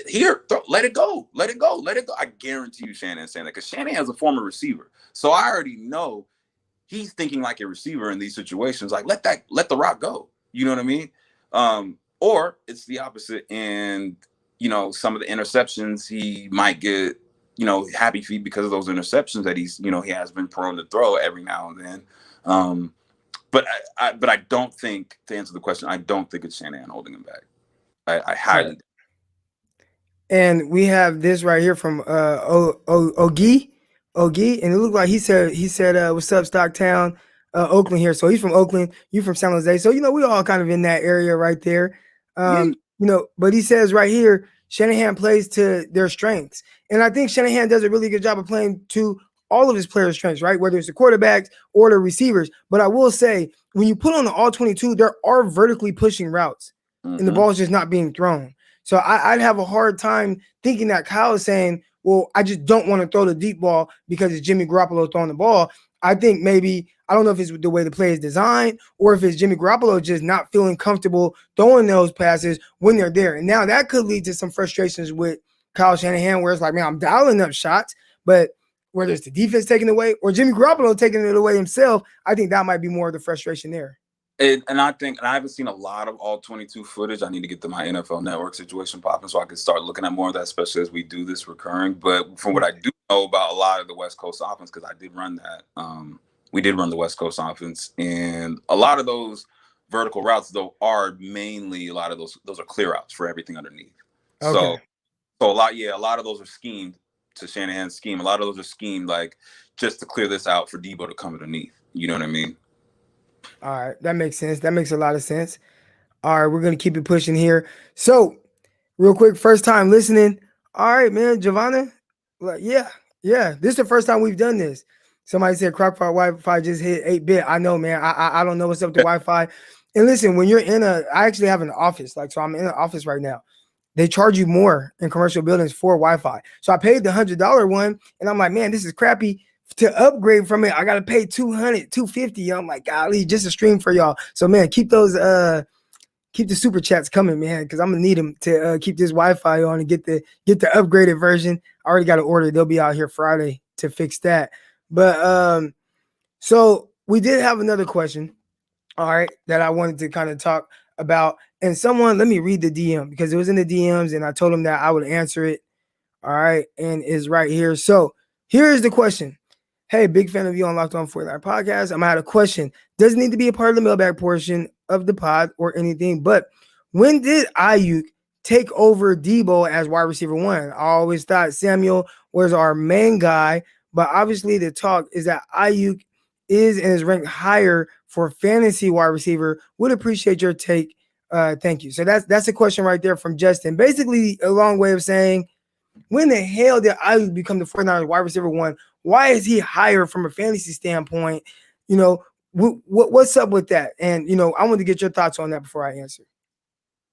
here, let it go. I guarantee you Shanahan's saying that, because Shanahan's a former receiver. So I already know he's thinking like a receiver in these situations. Like, let the rock go. You know what I mean? Or it's the opposite. And, some of the interceptions he might get, happy feet because of those interceptions that he's, he has been prone to throw every now and then. But I don't think, to answer the question, I don't think it's Shanahan holding him back. I highly. Right. And we have this right here from Ogie, and it looked like he said what's up, Stocktown, Oakland here. So he's from Oakland, you from San Jose. So we all kind of in that area right there. But he says right here, Shanahan plays to their strengths. And I think Shanahan does a really good job of playing to all of his players' strengths, right? Whether it's the quarterbacks or the receivers. But I will say, when you put on the all 22, there are vertically pushing routes, and the ball is just not being thrown. So I'd have a hard time thinking that Kyle is saying, well, I just don't want to throw the deep ball because it's Jimmy Garoppolo throwing the ball. I think maybe, I don't know if it's the way the play is designed or if it's Jimmy Garoppolo just not feeling comfortable throwing those passes when they're there. And now that could lead to some frustrations with Kyle Shanahan, where it's like, man, I'm dialing up shots, but whether it's the defense taking it away or Jimmy Garoppolo taking it away himself, I think that might be more of the frustration there. And I haven't seen a lot of all 22 footage. I need to get to my NFL Network situation popping so I can start looking at more of that, especially as we do this recurring. But from what I do know about a lot of the West Coast offense, because I did run that, we did run the West Coast offense, and a lot of those vertical routes, though, are mainly, a lot of those are clear outs for everything underneath. Okay. So a lot of those are schemed to Shanahan's scheme. A lot of those are schemed like just to clear this out for Debo to come underneath. You know what I mean? All right, that makes sense. That makes a lot of sense. All right, we're going to keep it pushing here. So, real quick, first time listening. All right, man, Giovanna. Like, yeah. This is the first time we've done this. Somebody said Crockpot Wi-Fi just hit 8-bit. I know, man. I don't know what's up to Wi-Fi. And listen, when you're I actually have an office. So I'm in an office right now. They charge you more in commercial buildings for Wi-Fi. So I paid the $100 one, and I'm like, man, this is crappy. To upgrade from it, I gotta pay $200, $250. I'm like, golly, just a stream for y'all. So man, keep the super chats coming, man, because I'm gonna need them to keep this Wi-Fi on and get the upgraded version. I already got an order. They'll be out here Friday to fix that. But so we did have another question, all right, that I wanted to kind of talk about. And let me read the DM because it was in the DMs, and I told him that I would answer it. All right, and it's right here. So here is the question. Hey, big fan of you on Locked On 49 podcast. I'm out of question. Doesn't need to be a part of the mailbag portion of the pod or anything, but when did Aiyuk take over Debo as wide receiver one? I always thought Samuel was our main guy, but obviously the talk is that Aiyuk is and is ranked higher for fantasy wide receiver. Would appreciate your take. Thank you. So that's a question right there from Justin. Basically, a long way of saying, when the hell did Aiyuk become the 49ers wide receiver one? Why is he higher from a fantasy standpoint? What's up with that? And, I want to get your thoughts on that before I answer.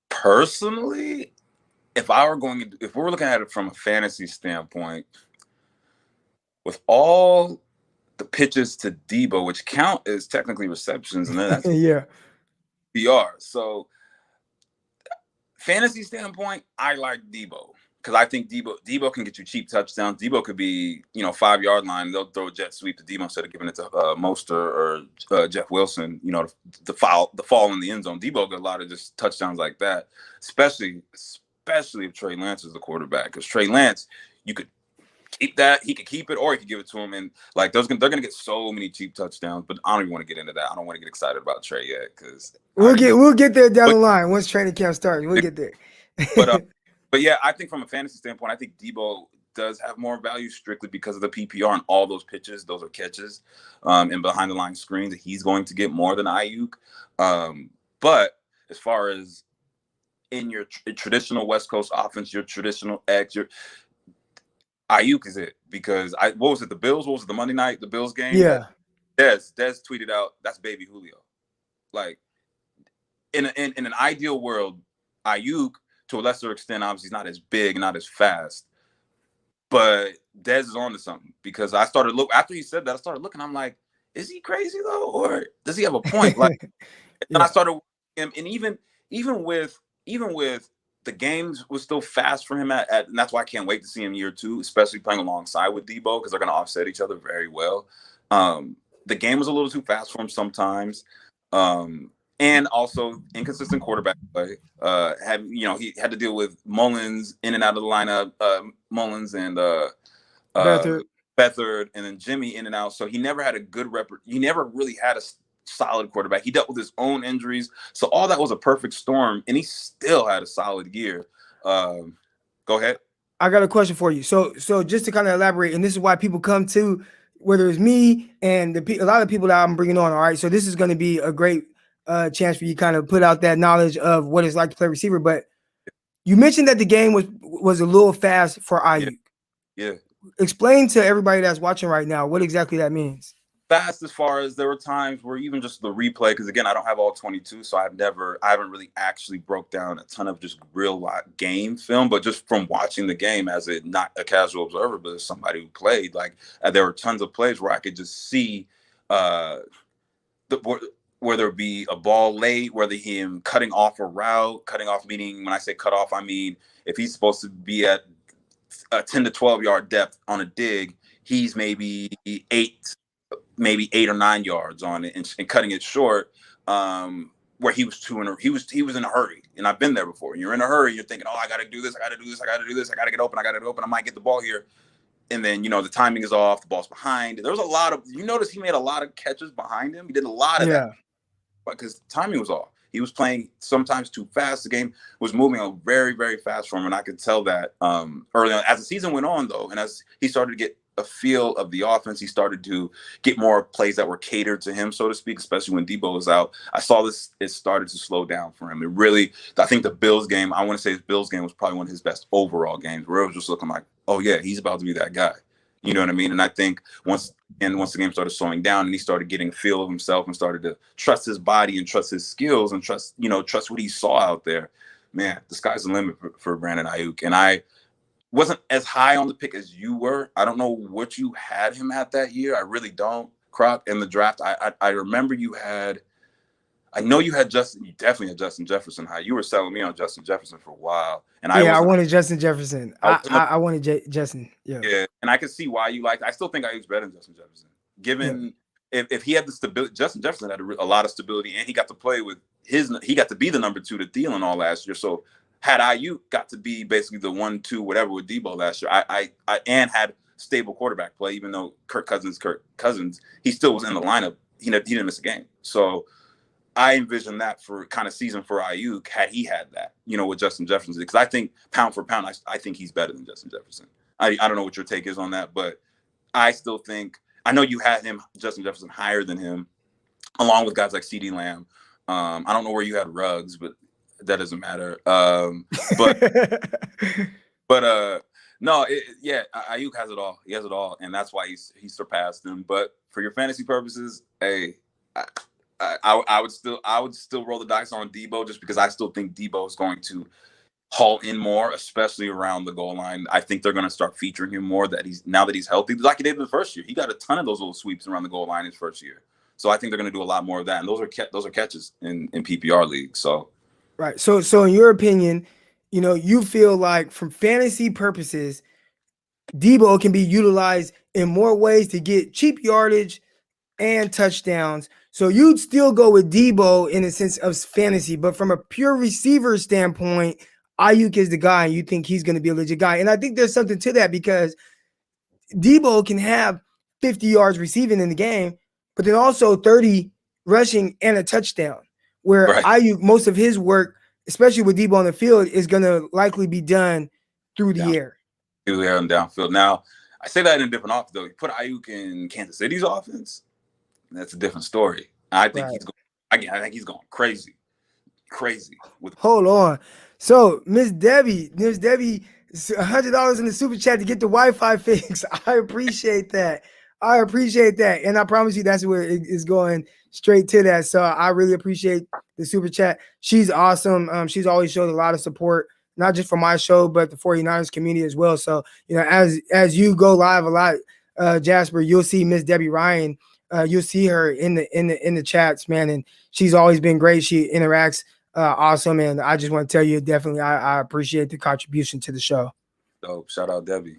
Personally, if we're looking at it from a fantasy standpoint, with all the pitches to Debo, which count as technically receptions, and then that's PR. So fantasy standpoint, I like Debo because I think Debo can get you cheap touchdowns. Debo could be 5-yard line. They'll throw a jet sweep to Debo instead of giving it to Mostert or Jeff Wilson. The fall in the end zone. Debo got a lot of just touchdowns like that, especially if Trey Lance is the quarterback. Because Trey Lance, you could keep that. He could keep it, or he could give it to him. And like they're gonna get so many cheap touchdowns. But I don't even want to get into that. I don't want to get excited about Trey yet because we'll get there down the line once training camp starts. We'll get there. But yeah, I think from a fantasy standpoint, I think Debo does have more value strictly because of the PPR and all those pitches. Those are catches, and behind the line screens. He's going to get more than Aiyuk. But as far as in your traditional West Coast offense, your traditional X, your Aiyuk is it because what was it? The Bills? What was it? The Monday night, the Bills game? Yeah. Dez tweeted out, "That's baby Julio." Like in an ideal world, Aiyuk, to a lesser extent, obviously he's not as big, not as fast, but Dez is on to something because I started after he said that, I started looking. I'm like, is he crazy though, or does he have a point? Like, and I started him, and even with the games was still fast for him and that's why I can't wait to see him year 2, especially playing alongside with Debo because they're going to offset each other very well. The game was a little too fast for him sometimes. And also inconsistent quarterback play. He had to deal with Mullins in and out of the lineup, Mullins and Beathard, and then Jimmy in and out. So he never had a good he never really had a solid quarterback. He dealt with his own injuries. So all that was a perfect storm, and he still had a solid year. Go ahead. I got a question for you. So just to kind of elaborate, and this is why people come to, whether it's me and a lot of people that I'm bringing on. All right. So this is going to be a great chance for you to kind of put out that knowledge of what it's like to play receiver. But you mentioned that the game was a little fast for Aiyuk. Yeah. Explain to everybody that's watching right now what exactly that means. Fast as far as there were times where even just the replay, because again, I don't have all 22, so I haven't really actually broke down a ton of just real game film, but just from watching the game as not a casual observer, but as somebody who played, like there were tons of plays where I could just see whether it be a ball late, whether him cutting off a route, meaning when I say cut off, I mean if he's supposed to be at a 10 to 12 yard depth on a dig, he's maybe 8 or 9 yards on it and cutting it short, where he was in a hurry. And I've been there before. You're in a hurry. You're thinking, oh, I got to do this. I got to get open. I might get the ball here. And then, the timing is off. The ball's behind. There was a lot of, you notice he made a lot of catches behind him. He did a lot of that because the timing was off. He was playing sometimes too fast. The game was moving very, very fast for him. And I could tell that early on. As the season went on, though, and as he started to get a feel of the offense, he started to get more plays that were catered to him, so to speak, especially when Debo was out. I saw this, it started to slow down for him. It really, I think the Bills game, I want to say his Bills game was probably one of his best overall games, where it was just looking like, oh yeah, he's about to be that guy. You know what I mean? And I think once the game started slowing down and he started getting a feel of himself and started to trust his body and trust his skills and trust what he saw out there, man, the sky's the limit for Brandon Aiyuk. And I wasn't as high on the pick as you were. I don't know what you had him at that year. I really don't. Croc in the draft. I remember I know you definitely had Justin Jefferson high. You were selling me on Justin Jefferson for a while. And I wanted Justin Jefferson. I wanted Justin. Yeah. Yeah. And I could see why you liked it. I still think Aiyuk's better than Justin Jefferson. Given if he had the stability, Justin Jefferson had a lot of stability, and he got to play with he got to be the number 2 to Thielen all last year. So had Aiyuk got to be basically the 1-2 whatever with Debo last year, I and had stable quarterback play, even though Kirk Cousins, he still was in the lineup. He didn't miss a game. So I envision that for kind of season for Aiyuk had he had that, with Justin Jefferson, because I think pound for pound, I think he's better than Justin Jefferson. I don't know what your take is on that, but I still think, I know you had Justin Jefferson higher than him, along with guys like CeeDee Lamb. I don't know where you had Ruggs, but that doesn't matter. No, Aiyuk has it all. He has it all, and that's why he surpassed him. But for your fantasy purposes, hey, I would still roll the dice on Debo, just because I still think Debo is going to haul in more, especially around the goal line. I think they're going to start featuring him more now that he's healthy, like he did in the first year. He got a ton of those little sweeps around the goal line his first year. So I think they're going to do a lot more of that, and those are catches in PPR leagues. So Right. So in your opinion, you feel like from fantasy purposes, Debo can be utilized in more ways to get cheap yardage and touchdowns. So you'd still go with Debo in a sense of fantasy, but from a pure receiver standpoint, Aiyuk is the guy, and you think he's going to be a legit guy. And I think there's something to that because Debo can have 50 yards receiving in the game, but then also 30 rushing and a touchdown. Where right, Aiyuk, most of his work, especially with Debo on the field, is going to likely be done through down the air. through there and downfield. Now I say that in a different offense though. You put Ayuk in Kansas City's offense, that's a different story. I think Right. he's going. Again, I think he's going crazy with. Hold on. So Miss Debbie, $100 in the super chat to get the Wi-Fi fix. I appreciate that. And I promise you that's where it is going straight to that. So I really appreciate the super chat. She's awesome. She's always showed a lot of support, not just for my show, but the 49ers community as well. So, as you go live a lot, Jasper, you'll see Miss Debbie Ryan. You'll see her in the chats, man. And she's always been great. She interacts awesome. And I just want to tell you, definitely, I appreciate the contribution to the show. Dope. Shout out Debbie.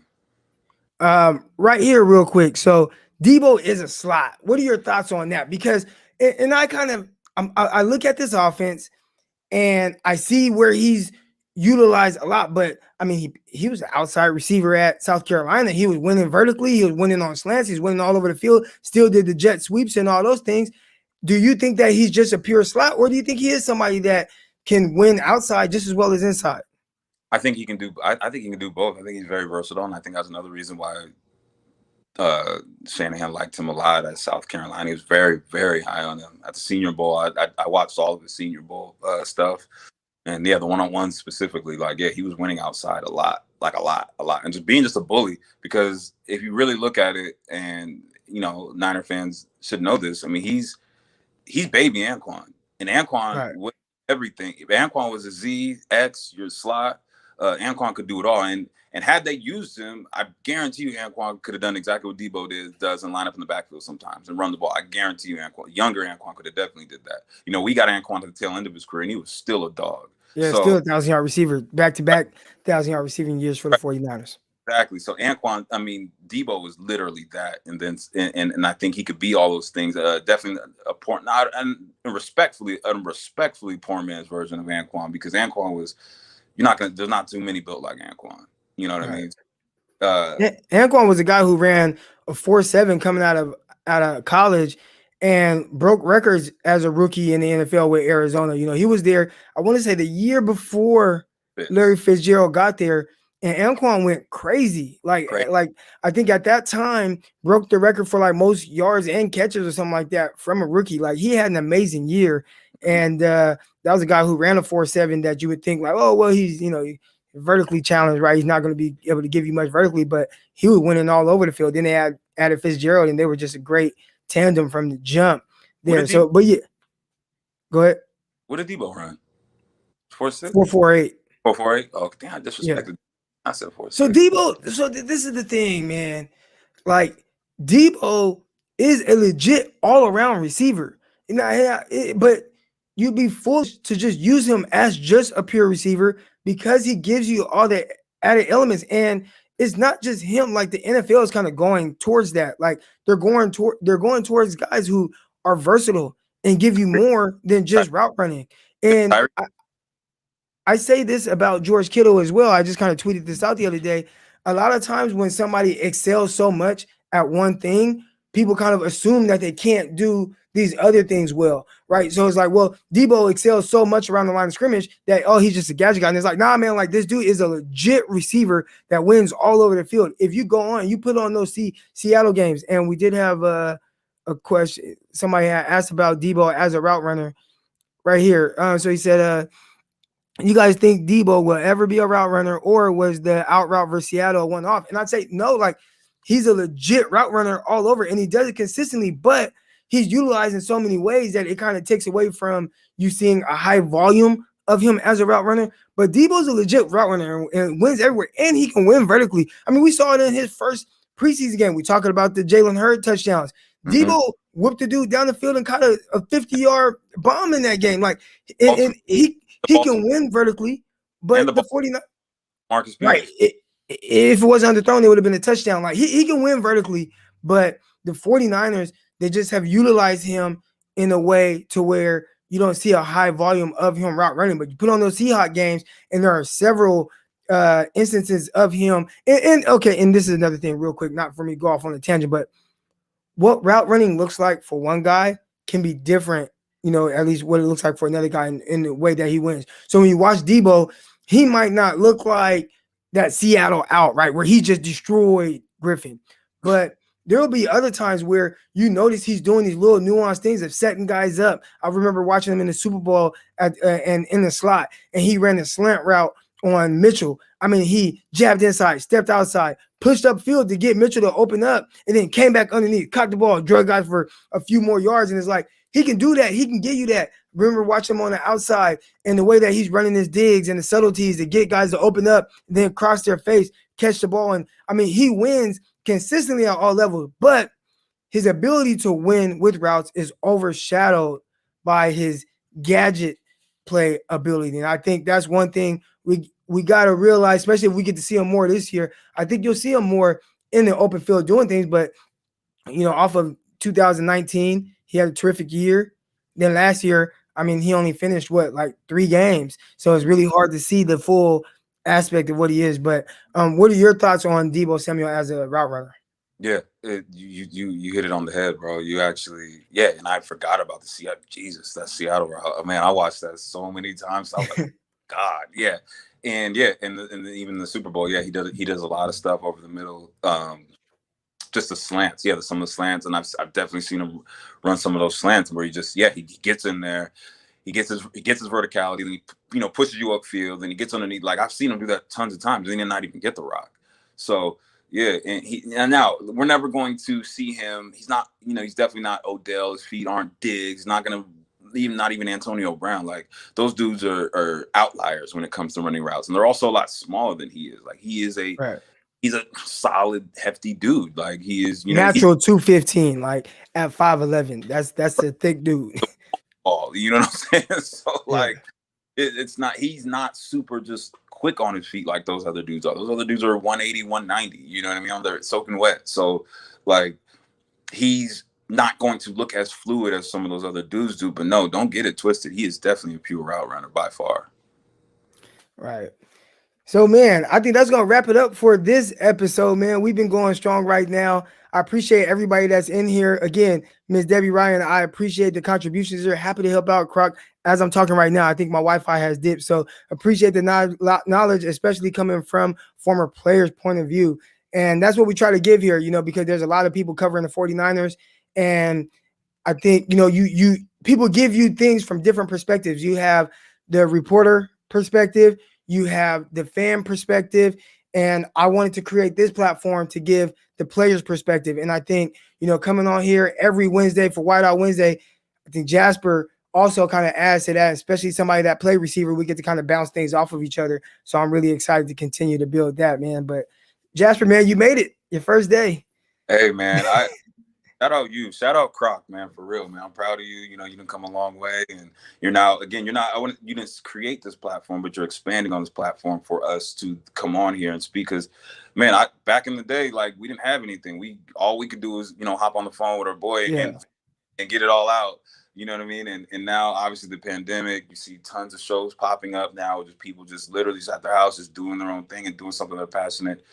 Right here, real quick. So Debo is a slot. What are your thoughts on that? Because, and I look at this offense and I see where he's utilized a lot, but I mean, he was an outside receiver at South Carolina. He was winning vertically. He was winning on slants. He's winning all over the field, still did the jet sweeps and all those things. Do you think that he's just a pure slot, or do you think he is somebody that can win outside just as well as inside? I think he can do. I think he can do both. I think he's very versatile, and I think that's another reason why Shanahan liked him a lot at South Carolina. He was very, very high on him at the Senior Bowl. I watched all of the Senior Bowl stuff, and yeah, the one-on-one specifically. Like, yeah, he was winning outside a lot, and just being a bully. Because if you really look at it, and Niner fans should know this. I mean, he's baby Anquan, and Anquan Right. with everything. If Anquan was a Z, X, your slot, Anquan could do it all. And had they used him, I guarantee you Anquan could have done exactly what Debo does and line up in the backfield sometimes and run the ball. I guarantee you younger Anquan could have definitely did that. We got Anquan to the tail end of his career, and he was still a dog. Yeah, so, still a 1,000-yard receiver, back-to-back 1,000-yard receiving years for the 49ers. Exactly. So Anquan, I mean, Debo was literally that, and then and I think he could be all those things. Definitely a poor, not and respectfully, poor man's version of Anquan, because Anquan was, there's not too many built like Anquan. You know what I mean? Anquan was a guy who ran a 4.7 coming out of college and broke records as a rookie in the NFL with Arizona. He was there, I want to say, the year before Larry Fitzgerald got there. And Anquan went crazy. Like I think at that time broke the record for like most yards and catches or something like that from a rookie. Like, he had an amazing year. And that was a guy who ran a 4.7 that you would think like, oh, well, he's, vertically challenged, right? He's not going to be able to give you much vertically, but he was winning all over the field. Then they added Fitzgerald, and they were just a great tandem from the jump there. So, but yeah, go ahead. What did Debo run? 4.6? 4.48. 4.48? Oh, damn, I disrespected. Yeah. I said 4.6. So Debo, this is the thing, man. Like, Debo is a legit all-around receiver. But you'd be foolish to just use him as just a pure receiver, because he gives you all the added elements. And it's not just him. Like, the NFL is kind of going towards that. Like, they're going towards guys who are versatile and give you more than just route running. And I say this about George Kittle as well. I just kind of tweeted this out the other day. A lot of times when somebody excels so much at one thing, people kind of assume that they can't do these other things well, right? So it's like, well, Debo excels so much around the line of scrimmage that, oh, he's just a gadget guy. And it's like, nah, man, like, this dude is a legit receiver that wins all over the field. If you go on, you put on those Seattle games, and we did have a question. Somebody had asked about Debo as a route runner right here. So he said, you guys think Debo will ever be a route runner, or was the out route versus Seattle one off? And I'd say no, like, he's a legit route runner all over, and he does it consistently, but he's utilized in so many ways that it kind of takes away from you seeing a high volume of him as a route runner. But Debo's a legit route runner and wins everywhere, and he can win vertically. I mean, we saw it in his first preseason game. We're talking about the Jalen Hurd touchdowns. Mm-hmm. Debo whooped the dude down the field and caught a 50-yard bomb in that game. Like, and The he ball can win vertically, and but the the ball, 49, Marcus right. Peters. If it wasn't underthrown, it would have been a touchdown. Like, he can win vertically, but the 49ers, they just have utilized him in a way to where you don't see a high volume of him route running. But you put on those Seahawks games, and there are several instances of him. And okay, and this is another thing, real quick, not for me to go off on a tangent, but what route running looks like for one guy can be different, at least what it looks like for another guy in the way that he wins. So when you watch Debo, he might not look like that Seattle out, right, where he just destroyed Griffin. But there will be other times where you notice he's doing these little nuanced things of setting guys up. I remember watching him in the Super Bowl and in the slot, and he ran a slant route on Mitchell. I mean, he jabbed inside, stepped outside, pushed upfield to get Mitchell to open up, and then came back underneath, caught the ball, drug guys for a few more yards. And it's like, he can do that. He can get you that. Remember watching him on the outside and the way that he's running his digs and the subtleties to get guys to open up, then cross their face, catch the ball. And I mean, he wins consistently at all levels, but his ability to win with routes is overshadowed by his gadget play ability. And I think that's one thing we got to realize, especially if we get to see him more this year. I think you'll see him more in the open field doing things, but off of 2019, he had a terrific year. Then last year, I mean, he only finished like 3 games. So it's really hard to see the full aspect of what he is. But what are your thoughts on Debo Samuel as a route runner? Yeah, you hit it on the head, bro. You actually, yeah, and I forgot about the Seattle. Jesus, that Seattle route. Man, I watched that so many times. I was like, God, yeah, and even the Super Bowl, yeah, he does a lot of stuff over the middle. Just the slants, yeah, some of the slants, and I've definitely seen him run some of those slants where he gets in there, he gets his verticality, and he pushes you upfield, and he gets underneath. Like I've seen him do that tons of times, and he did not even get the rock. So yeah, and now we're never going to see him. He's not, he's definitely not Odell. His feet aren't Diggs. Not even Antonio Brown. Like those dudes are outliers when it comes to running routes, and they're also a lot smaller than he is. Like he is Right. He's a solid, hefty dude. Like he is, natural 215, like at 5'11. That's a thick dude. All you know what I'm saying? So Yeah. like it's not, he's not super just quick on his feet like those other dudes are. Those other dudes are 180, 190. You know what I mean? They're soaking wet. So like he's not going to look as fluid as some of those other dudes do. But no, don't get it twisted. He is definitely a pure route runner by far. Right. So, man, I think that's going to wrap it up for this episode, man. We've been going strong right now. I appreciate everybody that's in here. Again, Miss Debbie Ryan, I appreciate the contributions. They're happy to help out Croc. As I'm talking right now, I think my Wi-Fi has dipped. So appreciate the knowledge, especially coming from former players' point of view. And that's what we try to give here, because there's a lot of people covering the 49ers. And I think, you people give you things from different perspectives. You have the reporter perspective, you have the fan perspective, and I wanted to create this platform to give the players perspective. And I think, coming on here every Wednesday for Wideout Wednesday, I think Jasper also kind of adds to that, especially somebody that play receiver. We get to kind of bounce things off of each other. So I'm really excited to continue to build that, man. But Jasper, man, you made it your first day. Hey, man, shout out you. Shout out Croc, man, for real, man. I'm proud of you. You didn't come a long way. And you didn't create this platform, but you're expanding on this platform for us to come on here and speak. Because, man, back in the day, like, we didn't have anything. All we could do was, hop on the phone with our boy and get it all out. You know what I mean? And now, obviously, the pandemic, you see tons of shows popping up now. Just people just literally at their house, just doing their own thing and doing something they're passionate.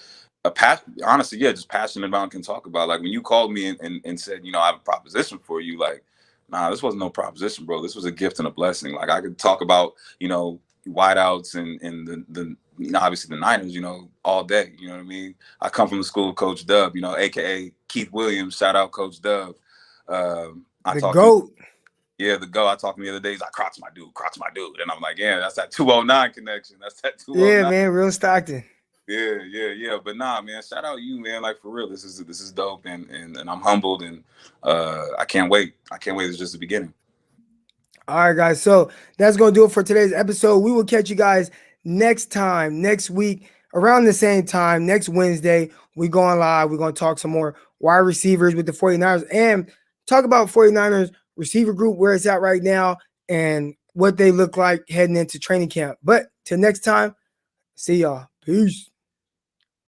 Honestly, yeah, just passionate about and can talk about. Like when you called me and said, I have a proposition for you, like, nah, this wasn't no proposition, bro. This was a gift and a blessing. Like I could talk about, wideouts and the obviously the Niners, all day. You know what I mean? I come from the school of Coach Dub, aka Keith Williams. Shout out Coach Dub. The GOAT. The GOAT. I talked to him the other day. He's like, Croc's my dude. And I'm like, yeah, that's that 209 connection. That's that 209. Yeah, man, real Stockton. Yeah. But nah, man, shout out you, man. Like for real, this is dope, and I'm humbled, and I can't wait. It's just the beginning. All right, guys. So that's gonna do it for today's episode. We will catch you guys next week, around the same time, next Wednesday. We're going live. We're gonna talk some more wide receivers with the 49ers. And talk about 49ers receiver group, where it's at right now, and what they look like heading into training camp. But till next time, see y'all. Peace.